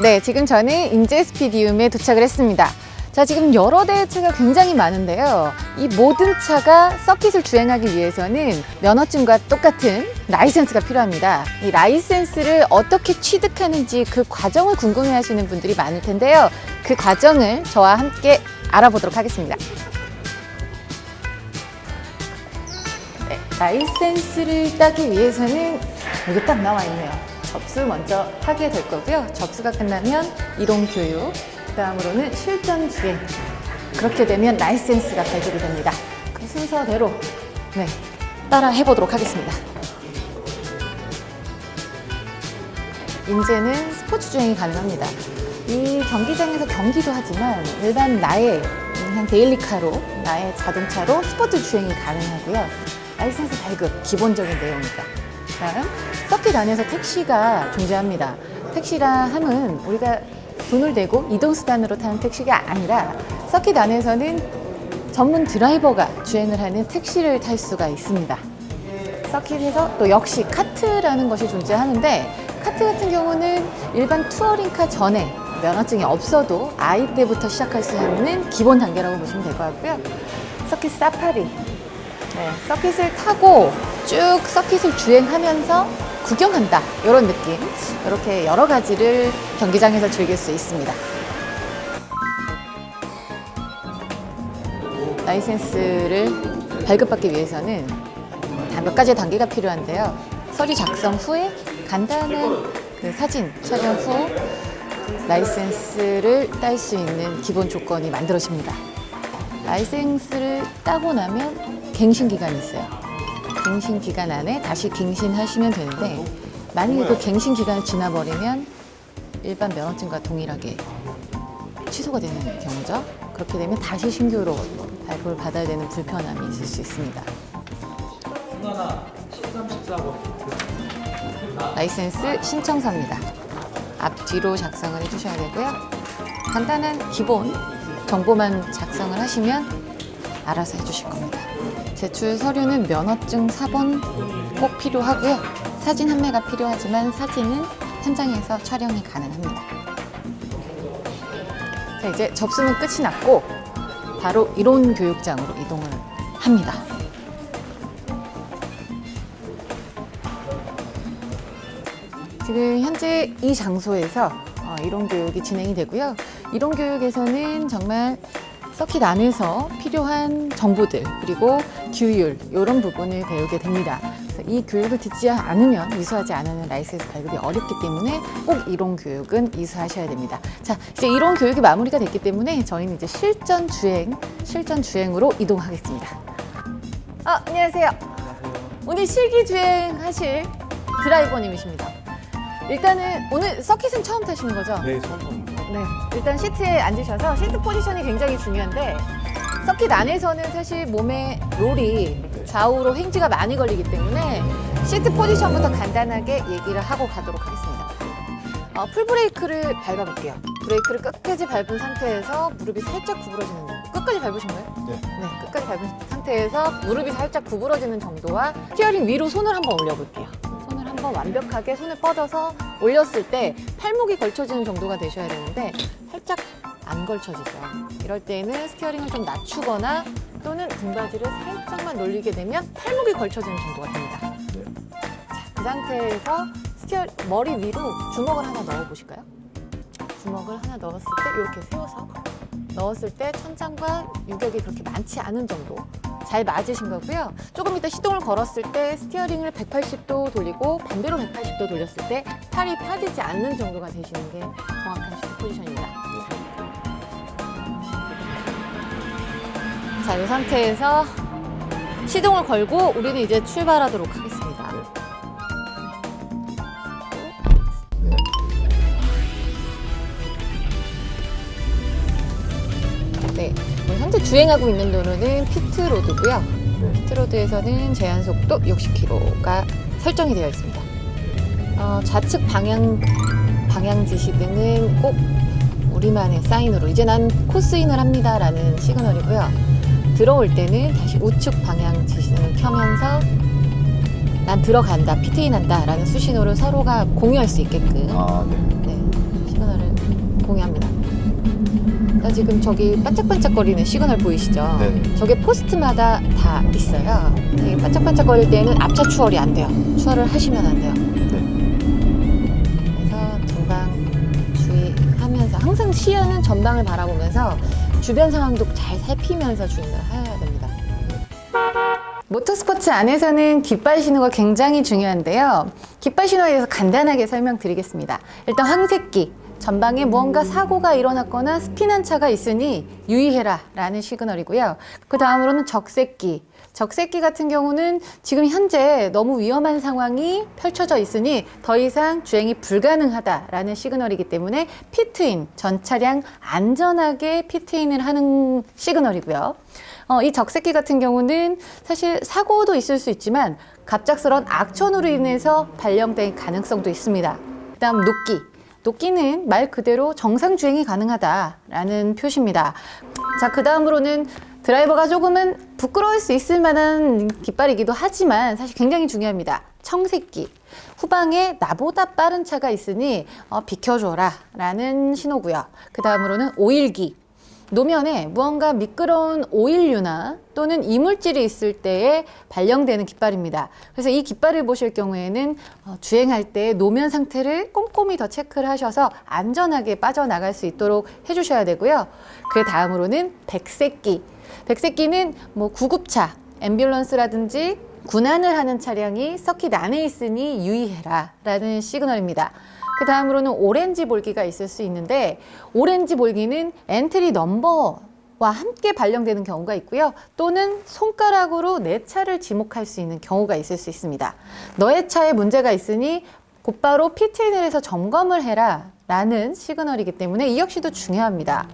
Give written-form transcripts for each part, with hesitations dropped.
네, 지금 저는 인제 스피디움에 도착을 했습니다. 자, 지금 여러 대의 차가 굉장히 많은데요. 이 모든 차가 서킷을 주행하기 위해서는 면허증과 똑같은 라이센스가 필요합니다. 이 라이센스를 어떻게 취득하는지 그 과정을 궁금해 하시는 분들이 많을 텐데요. 그 과정을 저와 함께 알아보도록 하겠습니다. 네, 라이센스를 따기 위해서는 여기 딱 나와 있네요. 접수 먼저 하게 될 거고요. 접수가 끝나면 이론 교육, 그 다음으로는 실전 주행. 그렇게 되면 라이센스가 발급이 됩니다. 그 순서대로 따라 해보도록 하겠습니다. 인제는 스포츠 주행이 가능합니다. 이 경기장에서 경기도 하지만 일반 나의 그냥 데일리카로, 나의 자동차로 스포츠 주행이 가능하고요. 라이센스 발급, 기본적인 내용이죠. 다음, 서킷 안에서 택시가 존재합니다. 택시라 함은 우리가 돈을 내고 이동수단으로 타는 택시가 아니라 서킷 안에서는 전문 드라이버가 주행을 하는 택시를 탈 수가 있습니다. 서킷에서 또 역시 카트라는 것이 존재하는데 카트 같은 경우는 일반 투어링카 전에 면허증이 없어도 아이 때부터 시작할 수 있는 기본 단계라고 보시면 될 것 같고요. 서킷 사파리. 서킷을 타고 쭉 서킷을 주행하면서 구경한다, 이런 느낌. 이렇게 여러 가지를 경기장에서 즐길 수 있습니다. 라이센스를 발급받기 위해서는 몇 가지의 단계가 필요한데요. 서류 작성 후에 간단한 사진 촬영 후 라이센스를 딸 수 있는 기본 조건이 만들어집니다. 라이센스를 따고 나면 갱신 기간이 있어요. 갱신 기간 안에 다시 갱신하시면 되는데 만약에 그 갱신 기간을 지나버리면 일반 면허증과 동일하게 취소가 되는 경우죠. 그렇게 되면 다시 신규로 발급을 받아야 되는 불편함이 있을 수 있습니다. 라이센스 신청서입니다. 앞뒤로 작성을 해주셔야 되고요. 간단한 기본 정보만 작성을 하시면 알아서 해주실 겁니다. 제출 서류는 면허증 4번 꼭 필요하고요. 사진 판매가 필요하지만 사진은 현장에서 촬영이 가능합니다. 자, 이제 접수는 끝이 났고 바로 이론 교육장으로 이동을 합니다. 지금 현재 이 장소에서 이론 교육이 진행이 되고요. 이론 교육에서는 정말 서킷 안에서 필요한 정보들 그리고 규율 이런 부분을 배우게 됩니다. 그래서 이 교육을 듣지 않으면 이수하지 않으면 라이센스 발급이 어렵기 때문에 꼭 이론 교육은 이수하셔야 됩니다. 자, 이제 이론 교육이 마무리가 됐기 때문에 저희는 이제 실전 주행으로 이동하겠습니다. 안녕하세요. 오늘 실기 주행하실 드라이버님이십니다. 일단은 오늘 서킷은 처음 타시는 거죠? 네, 처음 봅니다. 네, 일단 시트에 앉으셔서 시트 포지션이 굉장히 중요한데 서킷 안에서는 사실 몸에 롤이 좌우로 횡지가 많이 걸리기 때문에 시트 포지션부터 간단하게 얘기를 하고 가도록 하겠습니다. 풀브레이크를 밟아볼게요. 브레이크를 끝까지 밟은 상태에서 무릎이 살짝 구부러지는 정도. 끝까지 밟으신가요? 네. 네, 끝까지 밟은 상태에서 무릎이 살짝 구부러지는 정도와 스티어링 위로 손을 한번 올려볼게요. 손을 한번 완벽하게 손을 뻗어서 올렸을 때 팔목이 걸쳐지는 정도가 되셔야 되는데 살짝 안 걸쳐지죠. 이럴 때는 스티어링을 좀 낮추거나 또는 등받이를 살짝만 놀리게 되면 팔목이 걸쳐지는 정도가 됩니다. 네. 자, 그 상태에서 머리 위로 주먹을 하나 넣어보실까요? 주먹을 하나 넣었을 때 이렇게 세워서 넣었을 때 천장과 유격이 그렇게 많지 않은 정도 잘 맞으신 거고요. 조금 이따 시동을 걸었을 때 스티어링을 180도 돌리고 반대로 180도 돌렸을 때 팔이 펴지지 않는 정도가 되시는 게 정확한 시트 포지션입니다. 자, 이 상태에서 시동을 걸고 우리는 이제 출발하도록 하겠습니다. 네. 네, 현재 주행하고 있는 도로는 피트로드고요. 네. 피트로드에서는 제한 속도 60km가 설정이 되어 있습니다. 좌측 방향 지시 등은 꼭 우리만의 사인으로 이제 난 코스인을 합니다라는 시그널이고요. 들어올 때는 다시 우측 방향 지시등을 켜면서 난 들어간다, 피트인한다 라는 수신호를 서로가 공유할 수 있게끔 시그널을 공유합니다. 나 지금 저기 반짝반짝거리는 시그널 보이시죠? 네네. 저게 포스트마다 다 있어요. 이 반짝반짝거릴 때는 앞차 추월이 안 돼요. 추월을 하시면 안 돼요. 그래서 전방 주의하면서 항상 시야는 전방을 바라보면서 주변 상황도 잘 살피면서 주행을 해야 됩니다. 모터스포츠 안에서는 깃발 신호가 굉장히 중요한데요. 깃발 신호에 대해서 간단하게 설명드리겠습니다. 일단 황색기, 전방에 무언가 사고가 일어났거나 스피드한 차가 있으니 유의해라 라는 시그널이고요. 그 다음으로는 적색기. 적색기 같은 경우는 지금 현재 너무 위험한 상황이 펼쳐져 있으니 더 이상 주행이 불가능하다라는 시그널이기 때문에 피트인, 전 차량 안전하게 피트인을 하는 시그널이고요. 이 적색기 같은 경우는 사실 사고도 있을 수 있지만 갑작스러운 악천후로 인해서 발령될 가능성도 있습니다. 그다음 녹기. 녹기는 말 그대로 정상 주행이 가능하다라는 표시입니다. 자, 그 다음으로는 드라이버가 조금은 부끄러울 수 있을 만한 깃발이기도 하지만 사실 굉장히 중요합니다. 청색기. 후방에 나보다 빠른 차가 있으니 비켜줘라 라는 신호고요. 그 다음으로는 오일기. 노면에 무언가 미끄러운 오일류나 또는 이물질이 있을 때에 발령되는 깃발입니다. 그래서 이 깃발을 보실 경우에는 주행할 때 노면 상태를 꼼꼼히 더 체크를 하셔서 안전하게 빠져나갈 수 있도록 해주셔야 되고요. 그 다음으로는 백색기. 백색기는 뭐 구급차, 앰뷸런스라든지 군안을 하는 차량이 서킷 안에 있으니 유의해라 라는 시그널입니다. 그 다음으로는 오렌지 볼기가 있을 수 있는데 오렌지 볼기는 엔트리 넘버와 함께 발령되는 경우가 있고요. 또는 손가락으로 내 차를 지목할 수 있는 경우가 있을 수 있습니다. 너의 차에 문제가 있으니 곧바로 피트인을 해서 점검을 해라 라는 시그널이기 때문에 이 역시도 중요합니다.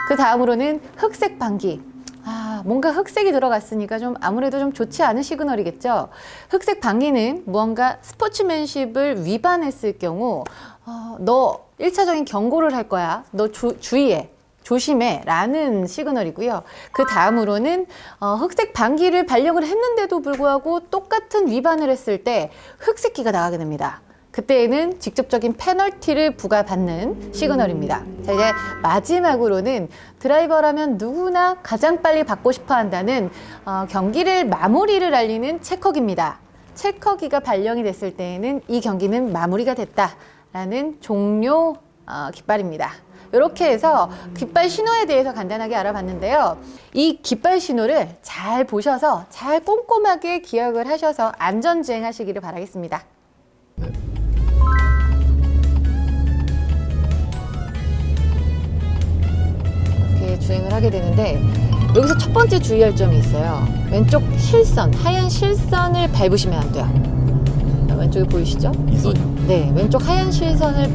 그 다음으로는 흑색 방기. 뭔가 흑색이 들어갔으니까 좀 아무래도 좀 좋지 않은 시그널이겠죠. 흑색 방기는 무언가 스포츠맨십을 위반했을 경우 너 1차적인 경고를 할 거야. 너 주의해. 조심해 라는 시그널이고요. 그 다음으로는 흑색 방기를 발령을 했는데도 불구하고 똑같은 위반을 했을 때 흑색기가 나가게 됩니다. 그때에는 직접적인 페널티를 부과받는 시그널입니다. 자, 이제 마지막으로는 드라이버라면 누구나 가장 빨리 받고 싶어 한다는 경기를 마무리를 알리는 체커기입니다. 체커기가 발령이 됐을 때에는 이 경기는 마무리가 됐다라는 종료 깃발입니다. 이렇게 해서 깃발 신호에 대해서 간단하게 알아봤는데요. 이 깃발 신호를 잘 보셔서 잘 꼼꼼하게 기억을 하셔서 안전주행 하시기를 바라겠습니다. 주행을 하게 되는데 여기서 첫 번째 주의할 점이 있어요. 왼쪽 실선, 하얀 실선을 밟으시면 안 돼요. 왼쪽에 보이시죠? 이선이요? 네, 왼쪽 하얀 실선을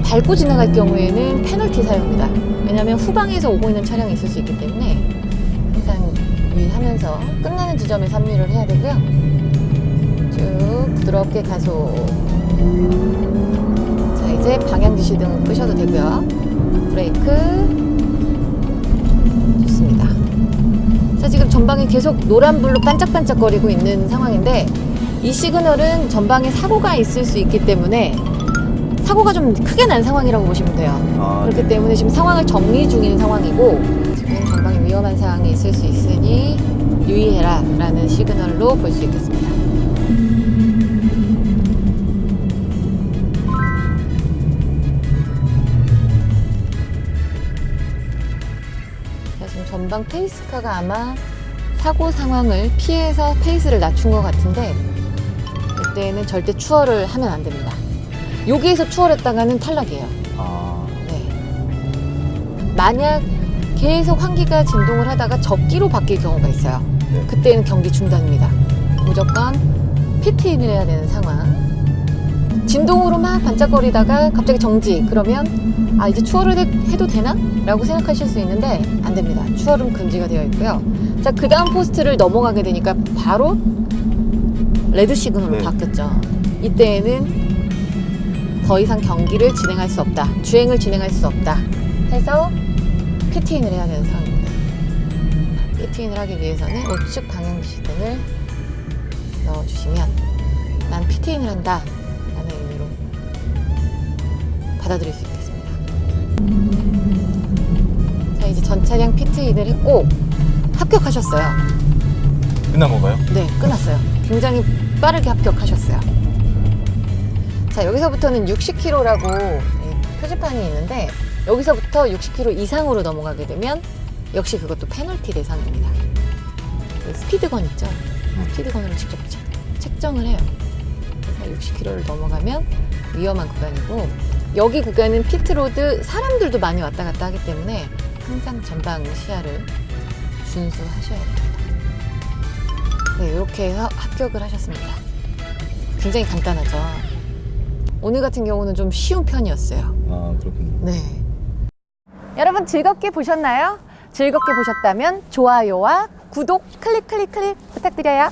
밟고 지나갈 경우에는 페널티 사용입니다. 왜냐하면 후방에서 오고 있는 차량이 있을 수 있기 때문에 항상 유의하면서 끝나는 지점에 합류를 해야 되고요. 쭉 부드럽게 가속. 자, 이제 방향 지시등 끄셔도 되고요. 브레이크. 좋습니다. 자, 지금 전방에 계속 노란불로 반짝반짝거리고 있는 상황인데 이 시그널은 전방에 사고가 있을 수 있기 때문에 사고가 좀 크게 난 상황이라고 보시면 돼요. 그렇기 때문에 지금 상황을 정리 중인 상황이고 지금 전방에 위험한 상황이 있을 수 있으니 유의해라 라는 시그널로 볼 수 있겠습니다. 지금 전방 페이스카가 아마 사고 상황을 피해서 페이스를 낮춘 것 같은데 이때는 절대 추월을 하면 안 됩니다. 여기에서 추월했다가는 탈락이에요. 네. 만약 계속 환기가 진동을 하다가 적기로 바뀔 경우가 있어요. 네. 그때는 경기 중단입니다. 무조건 피트인을 해야 되는 상황. 진동으로 막 반짝거리다가 갑자기 정지. 그러면 아 이제 추월을 해도 되나? 라고 생각하실 수 있는데 안 됩니다. 추월은 금지가 되어 있고요. 자, 그 다음 포스트를 넘어가게 되니까 바로 레드 시그널로 네. 바뀌었죠. 이때에는 더 이상 경기를 진행할 수 없다. 주행을 진행할 수 없다. 해서 피트인을 해야 되는 상황입니다. 피트인을 하기 위해서는 우측 방향지시등을 넣어주시면 난 피트인을 한다 라는 의미로 받아들일 수 있겠습니다. 자, 이제 전 차량 피트인을 했고 합격하셨어요. 끝난 건가요? 네, 끝났어요. 굉장히 빠르게 합격하셨어요. 자, 여기서부터는 60km라고 표지판이 있는데 여기서부터 60km 이상으로 넘어가게 되면 역시 그것도 페널티 대상입니다. 그 스피드건 있죠? 스피드건으로 직접 책정을 해요. 그래서 60km를 넘어가면 위험한 구간이고 여기 구간은 피트로드 사람들도 많이 왔다 갔다 하기 때문에 항상 전방 시야를 준수하셔야 됩니다. 네, 이렇게 해서 합격을 하셨습니다. 굉장히 간단하죠. 오늘 같은 경우는 좀 쉬운 편이었어요. 아, 그렇군요. 네. 여러분 즐겁게 보셨나요? 즐겁게 보셨다면 좋아요와 구독 클릭 부탁드려요.